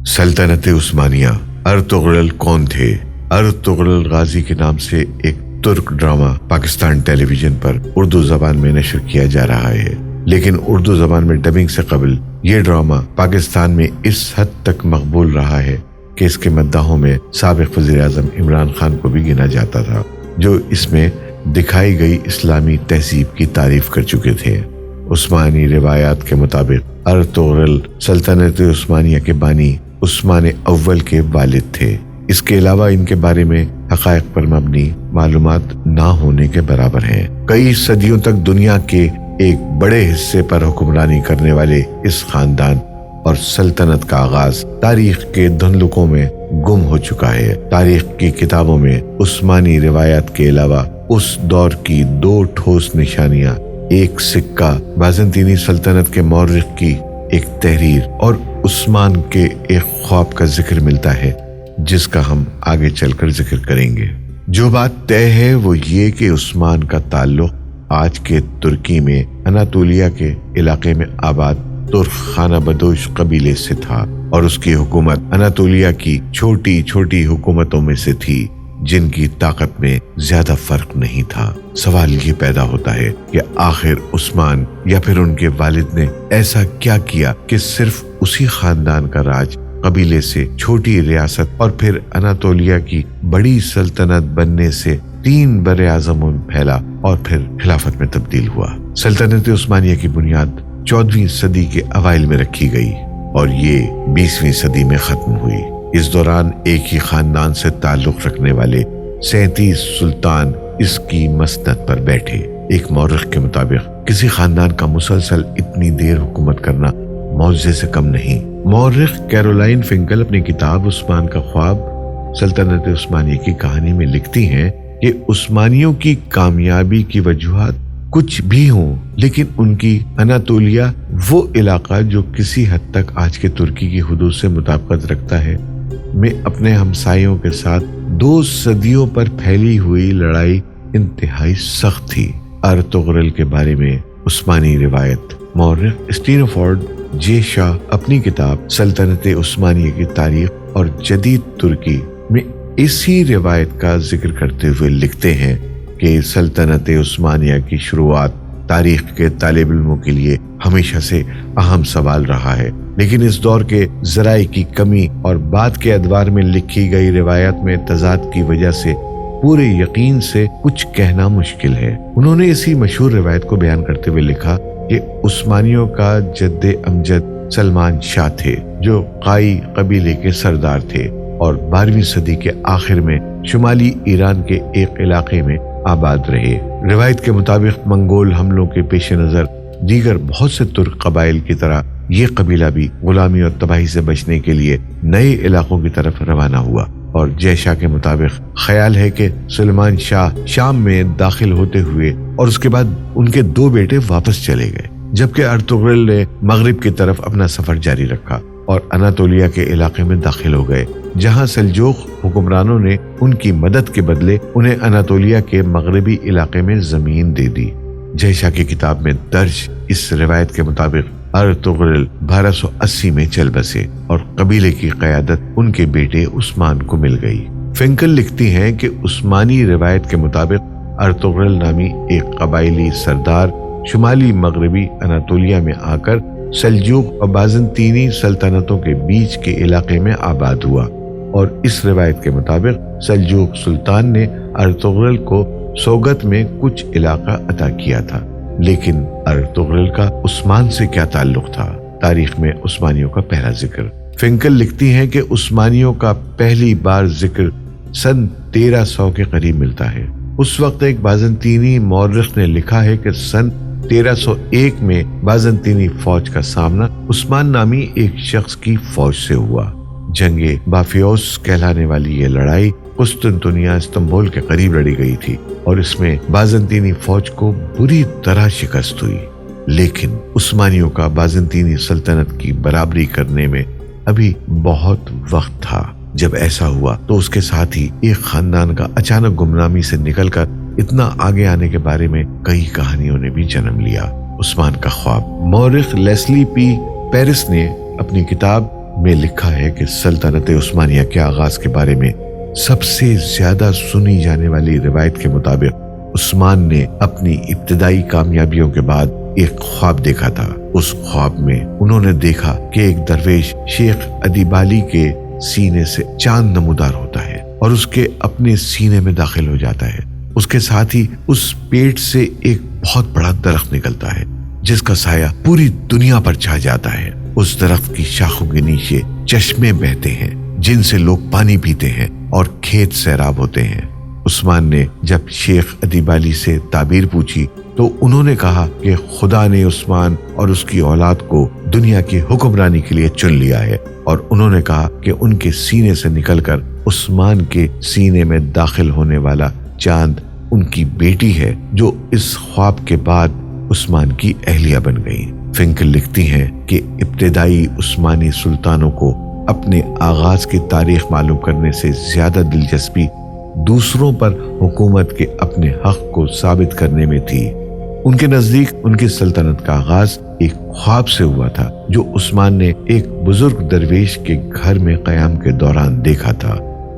سلطنت عثمانیہ۔ ارطغرل کون تھے؟ ارطغرل غازی کے نام سے ایک ترک ڈرامہ پاکستان ٹیلی ویژن پر اردو زبان میں نشر کیا جا رہا ہے، لیکن اردو زبان میں ڈبنگ سے قبل یہ ڈرامہ پاکستان میں اس حد تک مقبول رہا ہے کہ اس کے مداحوں میں سابق وزیر اعظم عمران خان کو بھی گنا جاتا تھا، جو اس میں دکھائی گئی اسلامی تہذیب کی تعریف کر چکے تھے۔ عثمانی روایات کے مطابق ارطغرل سلطنت عثمانیہ کے بانی عثمان اول کے والد تھے۔ اس کے علاوہ ان کے بارے میں حقائق پر مبنی معلومات نہ ہونے کے برابر ہیں۔ کئی صدیوں تک دنیا کے ایک بڑے حصے پر حکمرانی کرنے والے اس خاندان اور سلطنت کا آغاز تاریخ کے دھندلکوں میں گم ہو چکا ہے۔ تاریخ کی کتابوں میں عثمانی روایات کے علاوہ اس دور کی دو ٹھوس نشانیاں، ایک سکہ بازنطینی سلطنت کے مورخ کی ایک تحریر اور عثمان کے ایک خواب کا ذکر ملتا ہے، جس کا ہم آگے چل کر ذکر کریں گے۔ جو بات طے ہے وہ یہ کہ عثمان کا تعلق آج کے ترکی میں اناطولیہ کے علاقے میں آباد ترک خانہ بدوش قبیلے سے تھا، اور اس کی حکومت اناطولیہ کی چھوٹی چھوٹی حکومتوں میں سے تھی جن کی طاقت میں زیادہ فرق نہیں تھا۔ سوال یہ پیدا ہوتا ہے کہ آخر عثمان یا پھر ان کے والد نے ایسا کیا کیا کہ صرف اسی خاندان کا راج قبیلے سے چھوٹی ریاست اور پھر اناطولیہ کی بڑی سلطنت بننے سے 3 بر اعظم پھیلا اور پھر خلافت میں تبدیل ہوا۔ سلطنت عثمانیہ کی بنیاد 14ویں صدی کے اوائل میں رکھی گئی اور یہ 20ویں صدی میں ختم ہوئی۔ اس دوران ایک ہی خاندان سے تعلق رکھنے والے 37 سلطان اس کی مسند پر بیٹھے۔ ایک مورخ کے مطابق کسی خاندان کا مسلسل اتنی دیر حکومت کرنا معجزے سے کم نہیں۔ مورخ کیرولائن فنکل اپنی کتاب عثمان کا خواب سلطنت عثمانیہ کی کہانی میں لکھتی ہیں کہ عثمانیوں کی کامیابی کی وجوہات کچھ بھی ہوں، لیکن ان کی اناطولیہ، وہ علاقہ جو کسی حد تک آج کے ترکی کی حدود سے مطابقت رکھتا ہے، میں اپنے ہمسایوں کے ساتھ 2 صدیوں پر پھیلی ہوئی لڑائی انتہائی سخت تھی۔ ارطغرل کے بارے میں عثمانی روایت۔ مورخ اسٹینوفورڈ جے شاہ اپنی کتاب سلطنت عثمانیہ کی تاریخ اور جدید ترکی میں اسی روایت کا ذکر کرتے ہوئے لکھتے ہیں کہ سلطنت عثمانیہ کی شروعات تاریخ کے طالب علموں کے لیے ہمیشہ سے اہم سوال رہا ہے، لیکن اس دور کے ذرائع کی کمی اور بعد کے ادوار میں لکھی گئی روایات میں تضاد کی وجہ سے پورے یقین سے کچھ کہنا مشکل ہے۔ انہوں نے اسی مشہور روایت کو بیان کرتے ہوئے لکھا کہ عثمانیوں کا جد امجد سلمان شاہ تھے، جو قائی قبیلے کے سردار تھے اور 12ویں صدی کے آخر میں شمالی ایران کے ایک علاقے میں آباد رہے۔ روایت کے مطابق منگول حملوں کے پیش نظر دیگر بہت سے ترک قبائل کی طرح یہ قبیلہ بھی غلامی اور تباہی سے بچنے کے لیے نئے علاقوں کی طرف روانہ ہوا، اور جے شاہ کے مطابق خیال ہے کہ سلمان شاہ شام میں داخل ہوتے ہوئے اور اس کے بعد ان کے 2 بیٹے واپس چلے گئے، جبکہ ارطغرل نے مغرب کی طرف اپنا سفر جاری رکھا اور اناطولیہ کے علاقے میں داخل ہو گئے، جہاں سلجوق حکمرانوں نے ان کی مدد کے بدلے انہیں اناطولیہ کے مغربی علاقے میں زمین دے دی۔ جے شاہ کی کتاب میں درج اس روایت کے مطابق ارطغرل 1280 میں چل بسے اور قبیلے کی قیادت ان کے بیٹے عثمان کو مل گئی۔ فنکل لکھتی ہیں کہ عثمانی روایت کے مطابق ارطغرل نامی ایک قبائلی سردار شمالی مغربی اناطولیہ میں آ کر سلجوق اور بازنطینی سلطنتوں کے بیچ کے علاقے میں آباد ہوا، اور اس روایت کے مطابق سلجوق سلطان نے ارطغرل کو سوگت میں کچھ علاقہ عطا کیا تھا۔ لیکن ارطغرل کا عثمان سے کیا تعلق تھا؟ تاریخ میں عثمانیوں کا پہلا ذکر۔ فنکل لکھتی ہیں کہ عثمانیوں کا پہلی بار ذکر سن 1300 کے قریب ملتا ہے۔ اس وقت ایک بازنطینی مورخ نے لکھا ہے کہ سن 1301 میں بازنطینی فوج کا سامنا عثمان نامی ایک شخص کی فوج سے ہوا۔ جنگ بافیوس کہلانے والی یہ لڑائی قسطنطنیہ استنبول کے قریب لڑی گئی تھی، اور اس میں بازنطینی فوج کو بری طرح شکست ہوئی، لیکن عثمانیوں کا بازنطینی سلطنت کی برابری کرنے میں ابھی بہت وقت تھا۔ جب ایسا ہوا تو اس کے ساتھ ہی ایک خاندان کا اچانک گمنامی سے نکل کر اتنا آگے آنے کے بارے میں کئی کہانیوں نے بھی جنم لیا۔ عثمان کا خواب۔ مورخ لیسلی پی پیرس نے اپنی کتاب میں لکھا ہے کہ سلطنت عثمانیہ کے آغاز کے بارے میں سب سے زیادہ سنی جانے والی روایت کے مطابق عثمان نے اپنی ابتدائی کامیابیوں کے بعد ایک خواب دیکھا تھا۔ اس خواب میں انہوں نے دیکھا کہ ایک درویش شیخ ادیبالی کے سینے سے چاند نمودار ہوتا ہے اور اس کے اپنے سینے میں داخل ہو جاتا ہے۔ اس کے ساتھ ہی اس پیٹ سے ایک بہت بڑا درخت نکلتا ہے جس کا سایہ پوری دنیا پر چھا جاتا ہے۔ اس درخت کی شاخوں کے نیچے چشمے بہتے ہیں جن سے لوگ پانی پیتے ہیں اور کھیت سیراب ہوتے ہیں۔ عثمان نے جب شیخ ادیبالی سے تعبیر پوچھی تو انہوں نے کہا کہ خدا نے عثمان اور اس کی اولاد کو دنیا کی حکمرانی کے لیے چن لیا ہے، اور انہوں نے کہا کہ ان کے سینے سے نکل کر عثمان کے سینے میں داخل ہونے والا چاند ان کی بیٹی ہے جو اس خواب کے بعد عثمان کی اہلیہ بن گئی۔ فنکل لکھتی ہیں کہ ابتدائی عثمانی سلطانوں کو اپنے آغاز کی تاریخ معلوم کرنے سے زیادہ دلچسپی دوسروں پر حکومت کے اپنے حق کو ثابت کرنے میں تھی۔ ان کے نزدیک ان کی سلطنت کا آغاز ایک خواب سے ہوا تھا جو عثمان نے ایک بزرگ درویش کے گھر میں قیام کے دوران دیکھا تھا۔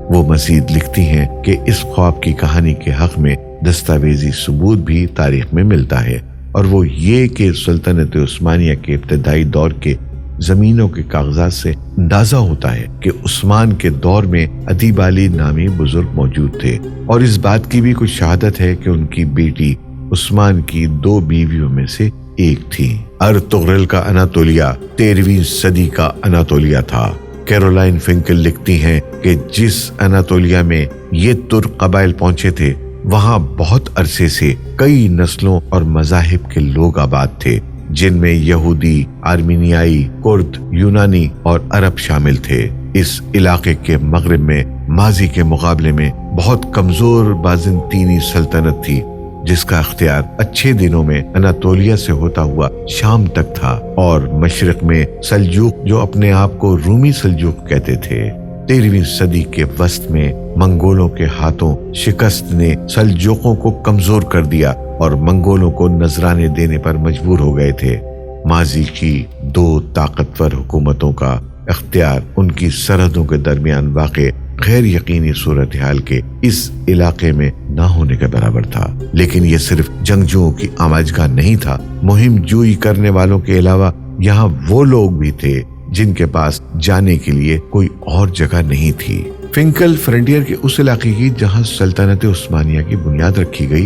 وہ مزید لکھتی ہیں کہ اس خواب کی کہانی کے حق میں دستاویزی ثبوت بھی تاریخ میں ملتا ہے، اور وہ یہ کہ سلطنت عثمانیہ کے ابتدائی دور کے زمینوں کے کاغذات سے اندازہ ہوتا ہے کہ عثمان کے دور میں ادیبالی نامی بزرگ موجود تھے، اور اس بات کی بھی کچھ شہادت ہے کہ ان کی بیٹی عثمان کی 2 بیویوں میں سے ایک تھی۔ ارطغرل کا اناطولیہ 13ویں صدی کا اناطولیہ تھا۔ کیرولائن فنکل لکھتی ہیں کہ جس اناطولیہ میں یہ ترک قبائل پہنچے تھے وہاں بہت عرصے سے کئی نسلوں اور مذاہب کے لوگ آباد تھے، جن میں یہودی، آرمینیائی، کرد، یونانی اور عرب شامل تھے۔ اس علاقے کے مغرب میں ماضی کے مقابلے میں بہت کمزور بازنطینی سلطنت تھی، جس کا اختیار اچھے دنوں میں اناطولیہ سے ہوتا ہوا شام تک تھا، اور مشرق میں سلجوق جو اپنے آپ کو رومی سلجوق کہتے تھے۔ 13ویں صدی کے وسط میں منگولوں کے ہاتھوں شکست نے سلجوقوں کو کمزور کر دیا اور منگولوں کو نذرانے دینے پر مجبور ہو گئے تھے۔ ماضی کی 2 طاقتور حکومتوں کا اختیار ان کی سرحدوں کے درمیان واقع غیر یقینی صورتحال کے اس علاقے میں نہ ہونے کے برابر تھا، لیکن یہ صرف جنگجوؤں کی آماجگاہ نہیں تھا۔ مہم جوئی کرنے والوں کے علاوہ یہاں وہ لوگ بھی تھے جن کے پاس جانے کے لیے کوئی اور جگہ نہیں تھی۔ فنکل فرنٹیئر کے اس علاقے کی جہاں سلطنت عثمانیہ کی بنیاد رکھی گئی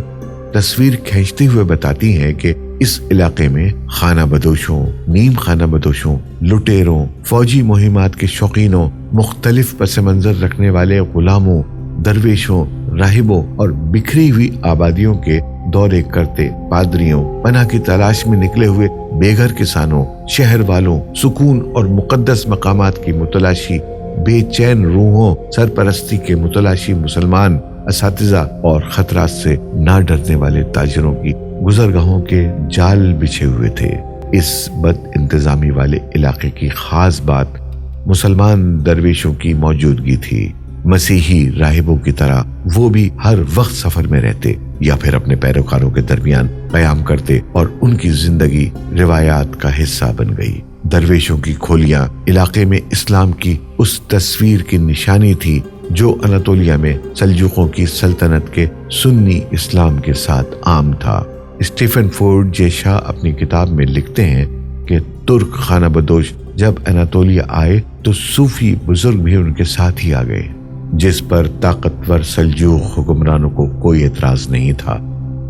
تصویر کھینچتے ہوئے بتاتی ہے کہ اس علاقے میں خانہ بدوشوں، نیم خانہ بدوشوں، لٹیروں، فوجی مہمات کے شوقینوں، مختلف پس منظر رکھنے والے غلاموں، درویشوں، راہبوں اور بکھری ہوئی آبادیوں کے دورے کرتے پادریوں، پناہ کی تلاش میں نکلے ہوئے بے گھر کسانوں، شہر والوں، سکون اور مقدس مقامات کی متلاشی بے چین روحوں، سرپرستی کے متلاشی مسلمان اساتذہ اور خطرات سے نہ ڈرنے والے تاجروں کی گزرگاہوں کے جال بچھے ہوئے تھے۔ اس بد انتظامی والے علاقے کی خاص بات مسلمان درویشوں کی موجودگی تھی۔ مسیحی راہبوں کی طرح وہ بھی ہر وقت سفر میں رہتے یا پھر اپنے پیروکاروں کے درمیان قیام کرتے، اور ان کی زندگی روایات کا حصہ بن گئی۔ درویشوں کی کھولیاں علاقے میں اسلام کی اس تصویر کی نشانی تھی جو اناطولیہ میں سلجوقوں کی سلطنت کے سنی اسلام کے ساتھ عام تھا۔ اسٹیفن فورڈ جیشا اپنی کتاب میں لکھتے ہیں کہ ترک خانہ بدوش جب اناطولیہ آئے تو صوفی بزرگ بھی ان کے ساتھ ہی آ گئے، جس پر طاقتور سلجوق حکمرانوں کو کوئی اعتراض نہیں تھا،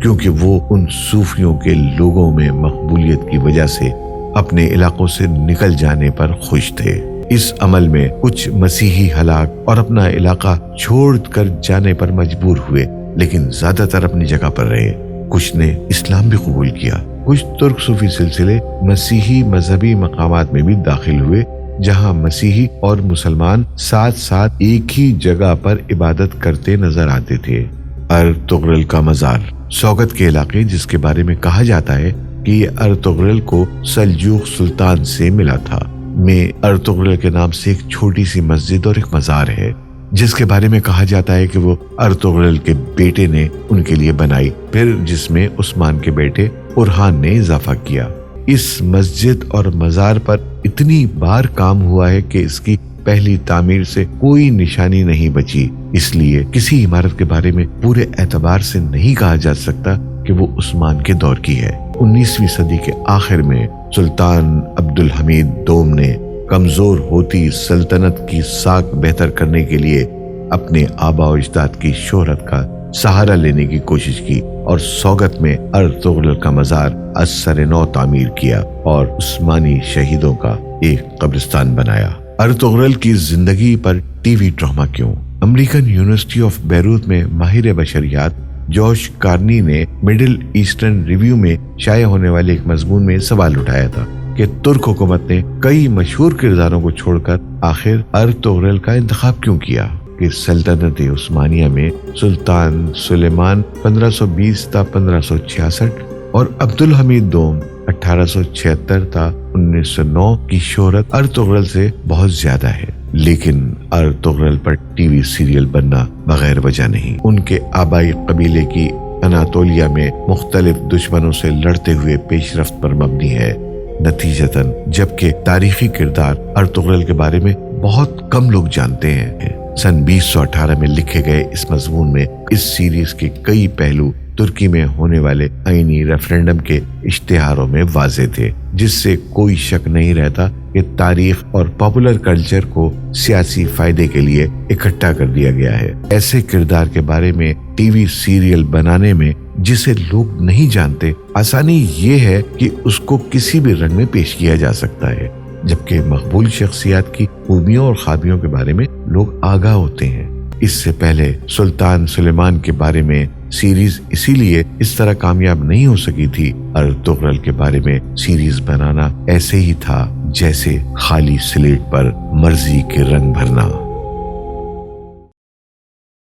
کیونکہ وہ ان صوفیوں کے لوگوں میں مقبولیت کی وجہ سے اپنے علاقوں سے نکل جانے پر خوش تھے۔ اس عمل میں کچھ مسیحی ہلاک اور اپنا علاقہ چھوڑ کر جانے پر مجبور ہوئے، لیکن زیادہ تر اپنی جگہ پر رہے۔ کچھ نے اسلام بھی قبول کیا۔ کچھ ترک صوفی سلسلے مسیحی مذہبی مقامات میں بھی داخل ہوئے، جہاں مسیحی اور مسلمان ساتھ ساتھ ایک ہی جگہ پر عبادت کرتے نظر آتے تھے۔ ارطغرل کا مزار سوگت کے علاقے، جس کے بارے میں کہا جاتا ہے کہ یہ ارطغرل کو سلجوق سلطان سے ملا تھا، میں ارطغرل کے نام سے ایک چھوٹی سی مسجد اور ایک مزار ہے، جس کے بارے میں کہا جاتا ہے کہ وہ ارطغرل کے بیٹے نے ان کے لیے بنائی، پھر جس میں عثمان کے بیٹے اورحان نے اضافہ کیا۔ اس مسجد اور مزار پر اتنی بار کام ہوا ہے کہ اس کی پہلی تعمیر سے کوئی نشانی نہیں بچی، اس لیے کسی عمارت کے بارے میں پورے اعتبار سے نہیں کہا جا سکتا کہ وہ عثمان کے دور کی ہے۔ 19ویں صدی کے آخر میں سلطان عبدالحمید دوم نے کمزور ہوتی سلطنت کی ساکھ بہتر کرنے کے لیے اپنے آباء و اجداد کی شہرت کا سہارا لینے کی کوشش کی اور سوگت میں ارطغرل کا مزار از سر نو تعمیر کیا اور عثمانی شہیدوں کا ایک قبرستان بنایا۔ ارطغرل کی زندگی پر ٹی وی ڈرامہ کیوں؟ امریکن یونیورسٹی آف بیروت میں ماہر بشریات جوش کارنی نے مڈل ایسٹرن ریویو میں شائع ہونے والے ایک مضمون میں سوال اٹھایا تھا کہ ترک حکومت نے کئی مشہور کرداروں کو چھوڑ کر آخر ارطغرل کا انتخاب کیوں کیا کہ سلطنت عثمانیہ میں سلطان سلیمان 1520 تا 1566 اور عبدالحمید دوم 1876 تا 1909 کی شہرت ارطغرل سے بہت زیادہ ہے، لیکن ارطغرل پر ٹی وی سیریل بننا بغیر وجہ نہیں۔ ان کے آبائی قبیلے کی اناطولیہ میں مختلف دشمنوں سے لڑتے ہوئے پیش رفت پر مبنی ہے۔ نتیجتاً جبکہ تاریخی کردار ارطغرل کے بارے میں بہت کم لوگ جانتے ہیں، سن 2018 میں لکھے گئے اس مضمون میں اس سیریز کے کئی پہلو ترکی میں ہونے والے آئینی ریفرینڈم کے اشتہاروں میں واضح تھے، جس سے کوئی شک نہیں رہتا کہ تاریخ اور پاپولر کلچر کو سیاسی فائدے کے لیے اکٹھا کر دیا گیا ہے۔ ایسے کردار کے بارے میں ٹی وی سیریل بنانے میں جسے لوگ نہیں جانتے، آسانی یہ ہے کہ اس کو کسی بھی رنگ میں پیش کیا جا سکتا ہے، جبکہ مقبول شخصیات کی خوبیوں اور خابیوں کے بارے میں لوگ آگاہ ہوتے ہیں۔ اس سے پہلے سلطان سلیمان کے بارے میں سیریز اسی لیے اس طرح کامیاب نہیں ہو سکی تھی۔ ارطغرل کے بارے میں سیریز بنانا ایسے ہی تھا جیسے خالی سلیٹ پر مرضی کے رنگ بھرنا۔